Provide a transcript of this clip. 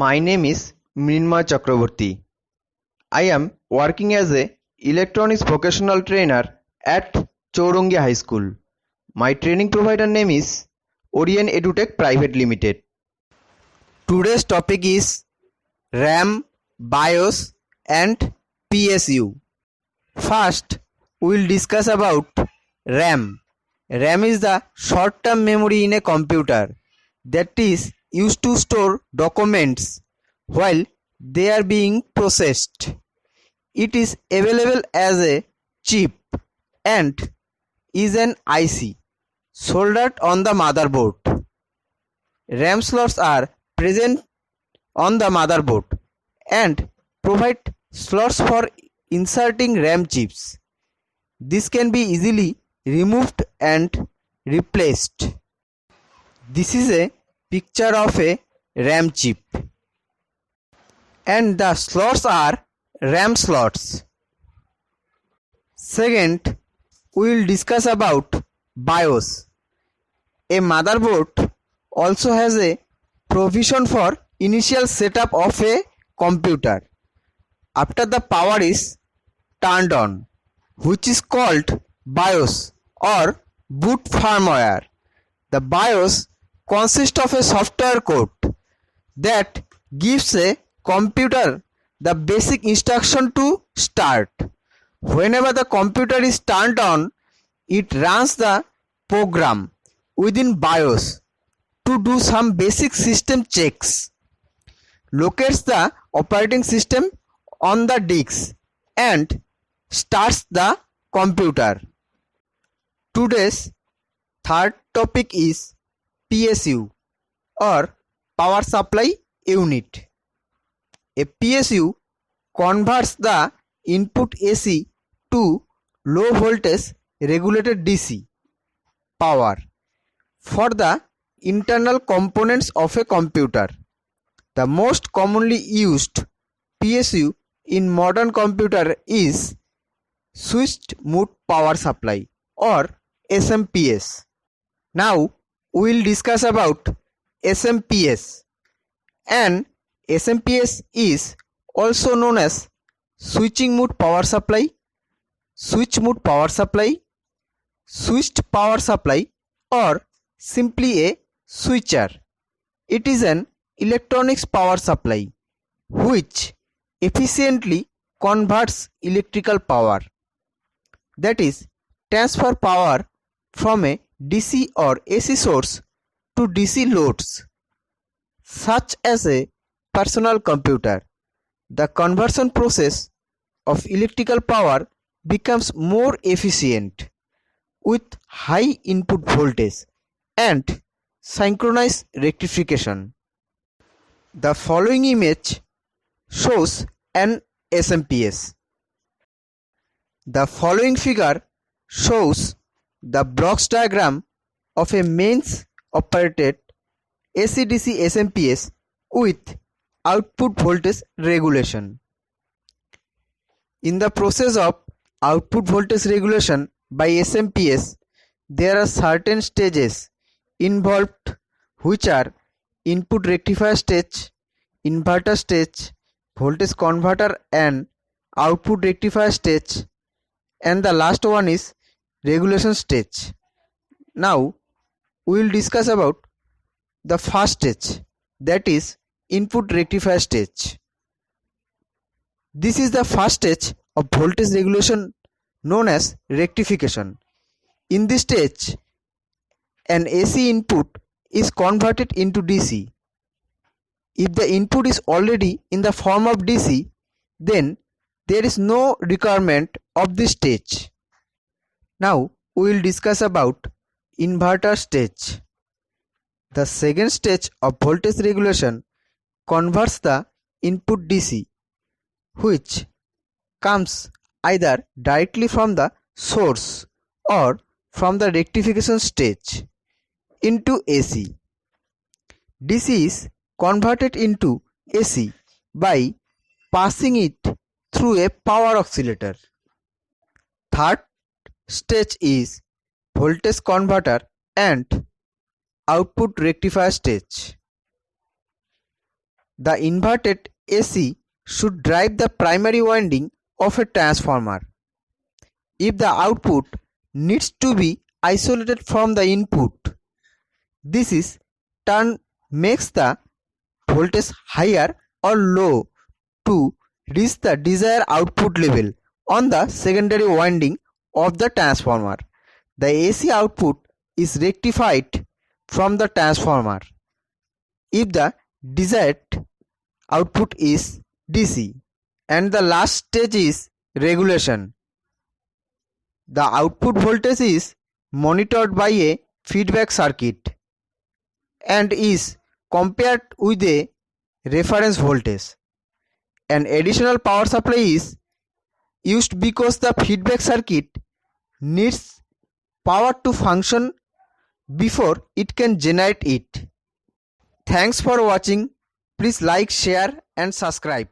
My name is Mrinmoy Chakraborty. I am working as a electronics vocational trainer at Chourangi High School. My training provider name is Orion Edutech Private Limited. Today's topic is RAM, BIOS and PSU. First, we will discuss about RAM. RAM is the short-term memory in a computer that is used to store documents while they are being processed. It is available as a chip and is an IC soldered on the motherboard. RAM slots are present on the motherboard and provide slots for inserting RAM chips. This can be easily removed and replaced. This is a picture of a RAM chip and the slots are RAM slots. Second, we will discuss about BIOS. A motherboard also has a provision for initial setup of a computer after the power is turned on, which is called BIOS or boot firmware. The BIOS consists of a software code that gives a computer the basic instruction to start. Whenever the computer is turned on, it runs the program within BIOS to do some basic system checks, locates the operating system on the disk and starts the computer. Today's third topic is PSU or power supply unit. A PSU converts the input AC to low voltage regulated DC power for the internal components of a computer. The most commonly used PSU in modern computer is switched mode power supply or SMPS. Now we will discuss about SMPS. And SMPS is also known as switching mode power supply, switch mode power supply, switched power supply or simply a switcher. It is an electronics power supply which efficiently converts electrical power, that is transfer power from a DC or AC source to DC loads such as a personal computer. The conversion process of electrical power becomes more efficient with high input voltage and synchronous rectification. The following image shows an SMPS. The following figure shows the blocks diagram of a mains operated AC/DC SMPS with output voltage regulation. In the process of output voltage regulation by SMPS, there are certain stages involved which are input rectifier stage, inverter stage, voltage converter and output rectifier stage, and the last one is regulation stage. Now we will discuss about the first stage, that is input rectifier stage. This is the first stage of voltage regulation known as rectification. In this stage, an AC input is converted into DC. If the input is already in the form of DC, then there is no requirement of this stage. Now we will discuss about inverter stage. The second stage of voltage regulation converts the input DC, which comes either directly from the source or from the rectification stage, into AC. DC is converted into AC by passing it through a power oscillator. Third stage is voltage converter and output rectifier stage. The inverted AC should drive the primary winding of a transformer. If the output needs to be isolated from the input, this is turn makes the voltage higher or low to reach the desired output level on the secondary winding of the transformer. The AC output is rectified from the transformer if the desired output is DC. And the last stage is regulation. The output voltage is monitored by a feedback circuit and is compared with a reference voltage. An additional power supply is used because the feedback circuit needs power to function before it can generate it. Thanks for watching. Please like, share and subscribe.